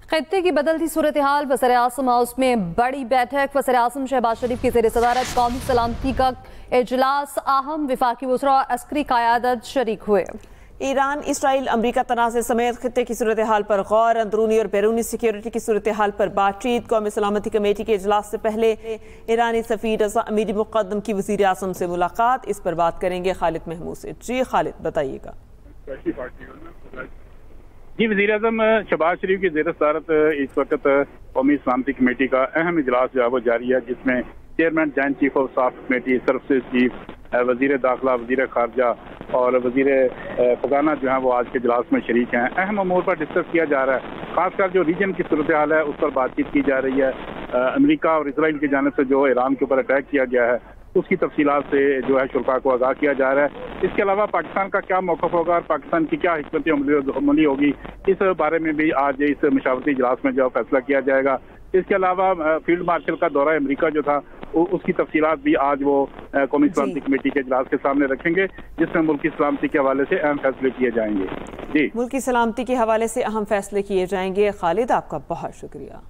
खत्ते की बदलती सूरत हाल, वज़ीर आज़म हाउस में बड़ी बैठक। वज़ीर आज़म शहबाज शरीफ की ज़ेर सदारत कौमी सलामती का इजलास, अहम वफाकी वज़रा और अस्करी क़यादत शरीक हुए। ईरान, इसराइल, अमरीका तनाज़े समेत खत्ते की सूरत हाल पर गौर, अंदरूनी और बैरूनी सिक्योरिटी की सूरत हाल पर बातचीत। कौमी सलामती कमेटी के इजलास से पहले ईरानी सफ़ीर रज़ा अमीरी मुक़द्दम की वज़ीर आज़म से मुलाकात। इस पर बात करेंगे खालिद महमूद से। जी खालिद, बताइएगा। जी, वज़ीर आज़म शहबाज शरीफ की ज़ेर सदारत इस वक्त कौमी सलामती कमेटी का अहम इजलास जो है वो जारी है, जिसमें chairman joint chief of staff committee, services chief, वज़ीर दाखिला, वज़ीर खारजा और वज़ीर ख़जाना जो है वो आज के इजलास में शरीक हैं। अहम अमूर पर डिस्कस किया जा रहा है, खासकर जो रीजन की सूरत हाल है उस पर बातचीत की जा रही है। अमेरिका और इसराइल की जानिब से जो ईरान के ऊपर अटैक किया गया है उसकी तफसीलात से जो है शुरा को आगाह किया जा रहा है। इसके अलावा पाकिस्तान का क्या मौक़िफ़ होगा और पाकिस्तान की क्या हिकमत अमली होगी, इस बारे में भी आज इस मशावरती इजलास में जो फैसला किया जाएगा। इसके अलावा फील्ड मार्शल का दौरा अमेरिका जो था उसकी तफसीलात भी आज वो कौमी सलामती कमेटी के इजलास के सामने रखेंगे, जिसमें मुल्की सलामती के हवाले से अहम फैसले किए जाएंगे। जी, मुल्की सलामती के हवाले से अहम फैसले किए जाएंगे। खालिद, आपका बहुत शुक्रिया।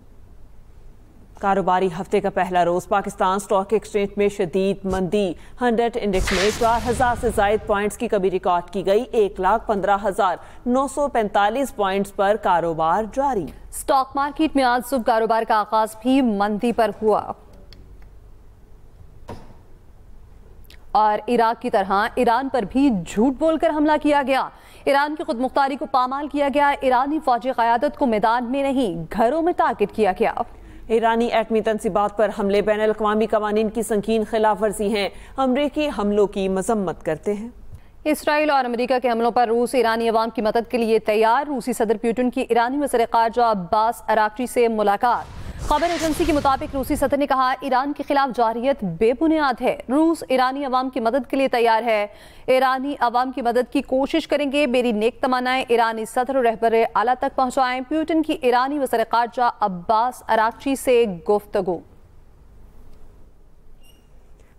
कारोबारी हफ्ते का पहला रोज पाकिस्तान स्टॉक एक्सचेंज में शदीद मंदी। 100 इंडेक्स में 4000 से जायद पॉइंट्स की कमी रिकॉर्ड की गई। 1,15,945 पॉइंट्स पर कारोबार जारी। स्टॉक मार्केट में आज सुबह कारोबार का आगाज भी मंदी पर हुआ और इराक की तरह ईरान पर भी झूठ बोलकर हमला किया गया। ईरान की खुद मुख्तारी को पामाल किया गया। ईरानी फौजी क़यादत को मैदान में नहीं, घरों में टारगेट किया गया। ईरानी एटमी तंसीबात पर हमले बैनुल-अक़वामी क़वानीन की संगीन खिलाफ वर्जी हैं। अमरीकी हमलों की मजम्मत करते हैं। इसराइल और अमेरिका के हमलों पर रूस ईरानी अवाम की मदद के लिए तैयार। रूसी सदर पुतिन की ईरानी वज़ीर ख़ारजा अब्बास अराग़ची से मुलाकात। खबर एजेंसी के मुताबिक रूसी सदर ने कहा, ईरान के खिलाफ जारियत बेबुनियाद है। रूस ईरानी अवाम की मदद के लिए तैयार है। ईरानी अवाम की मदद की कोशिश करेंगे। मेरी नेक तमन्नाएं ईरानी सदर और रहबर आला तक पहुँचाएं। पुतिन की ईरानी वज़ीर ख़ारजा अब्बास अराग़ची से गुफ्तगू।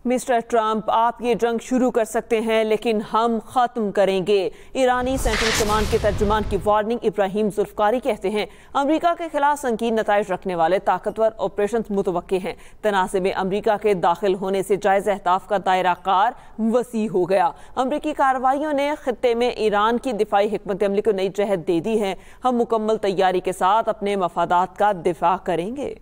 मिस्टर ट्रंप, आप ये जंग शुरू कर सकते हैं लेकिन हम ख़त्म करेंगे। ईरानी सेंट्रल कमांड के तर्जुमान की वार्निंग। इब्राहिम जुल्फ़कारी कहते हैं, अमेरिका के खिलाफ संगीन नताइज रखने वाले ताकतवर ऑपरेशन मुतवक्के हैं। तनाज़े में अमेरिका के दाखिल होने से जायज़ अहदाफ का दायरा कार वसी हो गया। अमरीकी कार्रवाइयों ने खित्ते में ईरान की दिफाई हिकमत अमली को नई जहत दे दी है। हम मुकम्मल तैयारी के साथ अपने मफादात का दिफा करेंगे।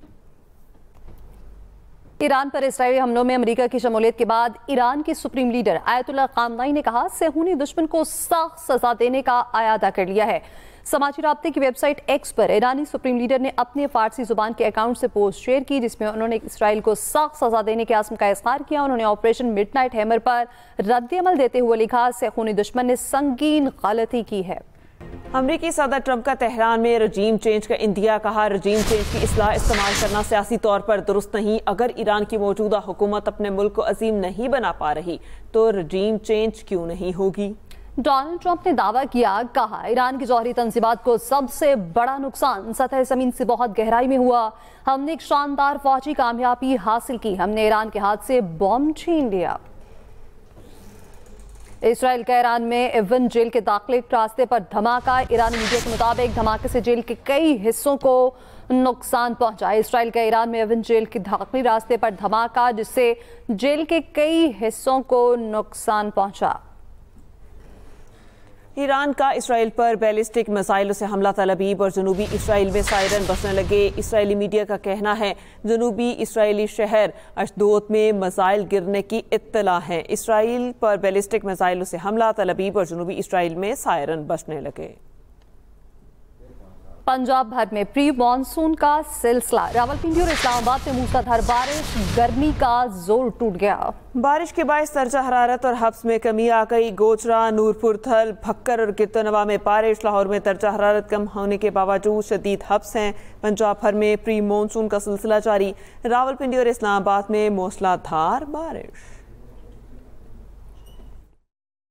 ईरान पर इसराइली हमलों में अमेरिका की शमूलियत के बाद ईरान के सुप्रीम लीडर आयतुल्लाह ख़ामनेई ने कहा, सेहूनी दुश्मन को सख्त सजा देने का आयादा कर लिया है। समाजी राब्ते की वेबसाइट एक्स पर ईरानी सुप्रीम लीडर ने अपने फारसी जुबान के अकाउंट से पोस्ट शेयर की, जिसमें उन्होंने इसराइल को सख्त सजा देने के आज़म का इज़हार किया। उन्होंने ऑपरेशन मिडनाइट हैमर पर रद्द-ए-अमल देते हुए लिखा, सेहूनी दुश्मन ने संगीन गलती की है। अमरीकी सदर ट्रंप का तेहरान में रजीम चेंज का इंदिया। कहा, रजीम चेंज की इस्लाह इस्तेमाल करना सियासी तौर पर दुरुस्त नहीं। अगर ईरान की मौजूदा हुकूमत अपने मुल्क को अजीम नहीं बना पा रही तो रजीम चेंज क्यों नहीं होगी। डोनाल्ड ट्रंप ने दावा किया, कहा, ईरान की जौहरी तंजीबात को सबसे बड़ा नुकसान सतह जमीन से बहुत गहराई में हुआ। हमने एक शानदार फौजी कामयाबी हासिल की। हमने ईरान के हाथ से बॉम्ब छीन लिया। इसराइल का ईरान में एवन जेल के दाखिले रास्ते पर धमाका। ईरानी मीडिया के मुताबिक धमाके से जेल के कई हिस्सों को नुकसान पहुंचा। इसराइल का ईरान में एवन जेल के दाखिली रास्ते पर धमाका, जिससे जेल के कई हिस्सों को नुकसान पहुंचा। ईरान का इसराइल पर बैलिस्टिक मिसाइलों से हमला तलबीब और जनूबी इसराइल में सायरन बजने लगे। इसराइली मीडिया का कहना है, जनूबी इसराइली शहर अशदोद में मिसाइल गिरने की इत्तला है। इसराइल पर बैलिस्टिक मिसाइलों से हमला तलबीब और जनूबी इसराइल में सायरन बजने लगे। पंजाब भर में प्री मानसून का सिलसिला। रावलपिंडी और इस्लामाबाद में मूसलाधार बारिश, गर्मी का जोर टूट गया। बारिश के बायस दर्जा हरारत और हब्स में कमी आ गई। गोचरा, नूरपुर, थल, भक्कर और गिरतनवा में बारिश। लाहौर में दर्जा हरारत कम होने के बावजूद शदीद हब्स हैं। पंजाब भर में प्री मानसून का सिलसिला जारी। रावलपिंडी और इस्लामाबाद में मूसलाधार बारिश।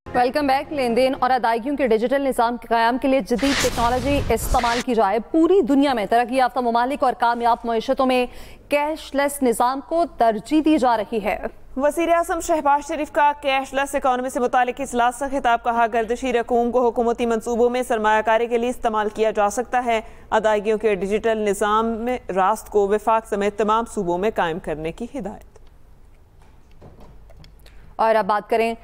Welcome back. लेन देन और अदायगियों के डिजिटल निज़ाम के क़याम के लिए जदीद टेक्नोलॉजी इस्तेमाल की जाए। पूरी दुनिया में तरक्की याफ्ता ममालिक और कामयाब मईशतों में कैशलेस निज़ाम को तरजीह दी जा रही है। वज़ीर आज़म शहबाज शरीफ का कैशलेस इकॉनमी से मुतालिक इजलास से खिताब। कहा, गर्दिशी रकूम को हुकूमती मंसूबों में सरमायाकारी के लिए इस्तेमाल किया जा सकता है। अदायगियों के डिजिटल निज़ाम में रास्त को वफाक समेत तमाम सूबों में कायम करने की हिदायत। और अब बात करें,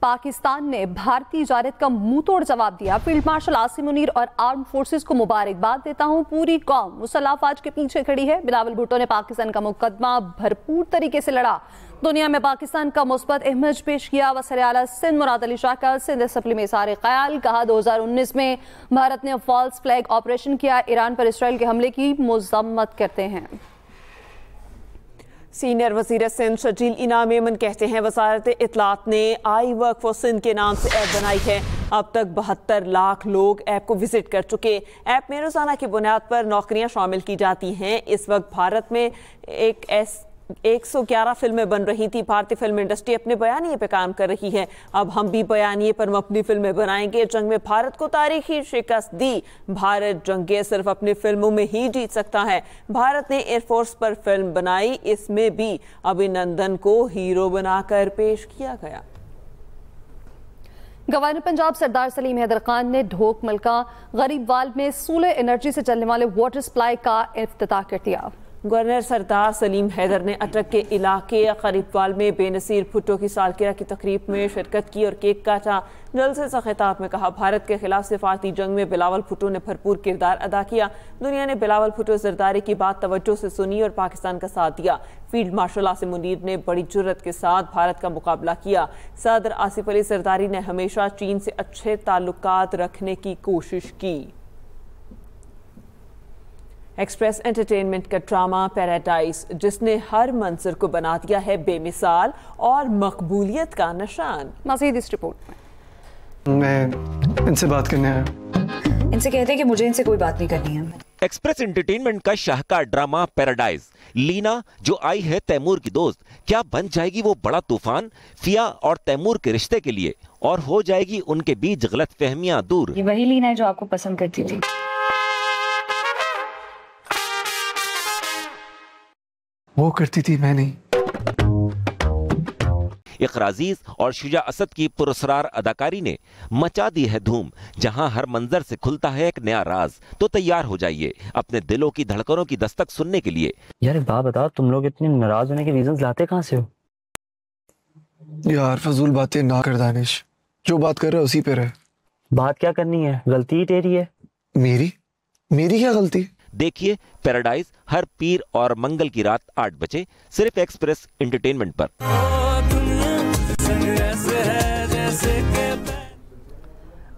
पाकिस्तान ने भारतीय जारत का मुंह तोड़ जवाब दिया। फील्ड मार्शल आसिम मुनीर और आर्म फोर्सेस को मुबारकबाद देता हूं। पूरी कौम मुसल्लह अफवाज के पीछे खड़ी है। बिलावल भुट्टो ने पाकिस्तान का मुकदमा भरपूर तरीके से लड़ा। दुनिया में पाकिस्तान का मुस्बत इमेज पेश किया। वज़ीर आला सिंध मुराद अली शाह का सिंध असम्बली में इज़हार ख्याल। कहा, 2019 में भारत ने फॉल्स फ्लैग ऑपरेशन किया। ईरान पर इसराइल के हमले की मज़म्मत करते हैं। सीनियर वज़ीर सिंध शजील इनाम मेमन कहते हैं, वज़ारत इत्तलात ने आई वर्क फॉर सिंध के नाम से ऐप बनाई है। अब तक 72 लाख लोग ऐप को विजिट कर चुके। ऐप में रोज़ाना की बुनियाद पर नौकरियां शामिल की जाती हैं। इस वक्त भारत में 111 फिल्में बन रही थी। भारतीय फिल्म इंडस्ट्री अपने बयानिए पे काम कर रही है। अब हम भी बयानिए पर अपनी फिल्में बनाएंगे। जंग में भारत को तारीखी शिकस्त दी। भारत जंगें सिर्फ अपनी फिल्मों में ही जीत सकता है। भारत ने एयरफोर्स पर फिल्म बनाई, इसमें भी अभिनंदन को हीरो बनाकर पेश किया गया। गवर्नर पंजाब सरदार सलीम हैदर खान ने ढोक मलका गरीबवाल में सोलर एनर्जी से चलने वाले वाटर सप्लाई का इफ्तिताह कर दिया। गवर्नर सरदार सलीम हैदर ने अटक के इलाके गरीबवाल में बेनसीर भुट्टो की सालगिरह की तकरीब में शिरकत की और केक काटा। जलसे से खिताब में कहा, भारत के खिलाफ सिफारती जंग में बिलावल भुट्टो ने भरपूर किरदार अदा किया। दुनिया ने बिलावल भुट्टो जरदारी की बात तवज्जो से सुनी और पाकिस्तान का साथ दिया। फील्ड मार्शल आसिम मुनीर ने बड़ी जुर्रत के साथ भारत का मुकाबला किया। सदर आसिफ अली जरदारी ने हमेशा चीन से अच्छे ताल्लुकात रखने की कोशिश की। एक्सप्रेस एंटरटेनमेंट का ड्रामा पैराडाइज, जिसने हर मंजर को बना दिया है बेमिसाल और मकबूलियत का निशान। मज़ीद इस रिपोर्ट में। मैं इनसे बात करने आया। इनसे कहते हैं कि मुझे इनसे कोई बात नहीं करनी है। एक्सप्रेस एंटरटेनमेंट का शाहकार ड्रामा पैराडाइज, लीना जो आई है तैमूर की दोस्त, क्या बन जाएगी वो बड़ा तूफान फिया और तैमूर के रिश्ते के लिए, और हो जाएगी उनके बीच गलतफहमियां दूर। ये वही लीना है जो आपको पसंद करती थी। वो करती थी, मैं नहीं। इकरा अजीज और शुजा असद की पुरस्कार अदाकारी ने मचा दी है धूम। जहां हर मंजर से खुलता है एक नया राज, तो तैयार हो जाइए अपने दिलों की धड़कनों की दस्तक सुनने के लिए। यार एक बात बताओ, तुम लोग इतने नाराज होने के रीजंस लाते कहां से हो? यार फजूल बातें ना कर दानिश, जो बात कर रहा है उसी पे रहे। बात क्या करनी है, गलती ही तेरी है। मेरी क्या गलती? देखिए पैराडाइज हर पीर और मंगल की रात 8 बजे सिर्फ एक्सप्रेस एंटरटेनमेंट पर।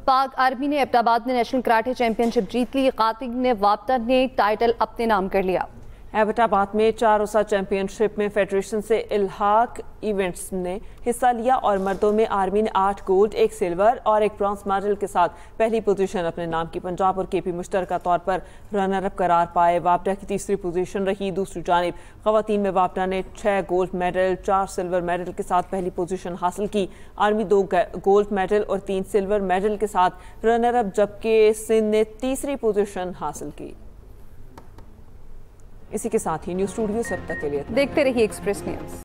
पाक आर्मी ने एबटाबाद में नेशनल कराटे चैंपियनशिप जीत ली। कातिक ने वापटा ने टाइटल अपने नाम कर लिया। एबटाबाद में 4 रोज़ा चैंपियनशिप में फेडरेशन से इल्हाक इवेंट्स ने हिस्सा लिया और मर्दों में आर्मी ने 8 गोल्ड, 1 सिल्वर और 1 ब्रॉन्ज मेडल के साथ पहली पोजीशन अपने नाम की। पंजाब और केपी मुश्तरका तौर पर रनर अप करार पाए। वापटा की तीसरी पोजीशन रही। दूसरी जानिब खवातीन में वापटा ने 6 गोल्ड मेडल, 4 सिल्वर मेडल के साथ पहली पोजीशन हासिल की। आर्मी 2 गोल्ड मेडल और 3 सिल्वर मेडल के साथ रनर अप, जबकि सिंध ने तीसरी पोजीशन हासिल की। इसी के साथ ही न्यूज़ स्टूडियो से अब तक के लिए देखते रहिए एक्सप्रेस न्यूज़।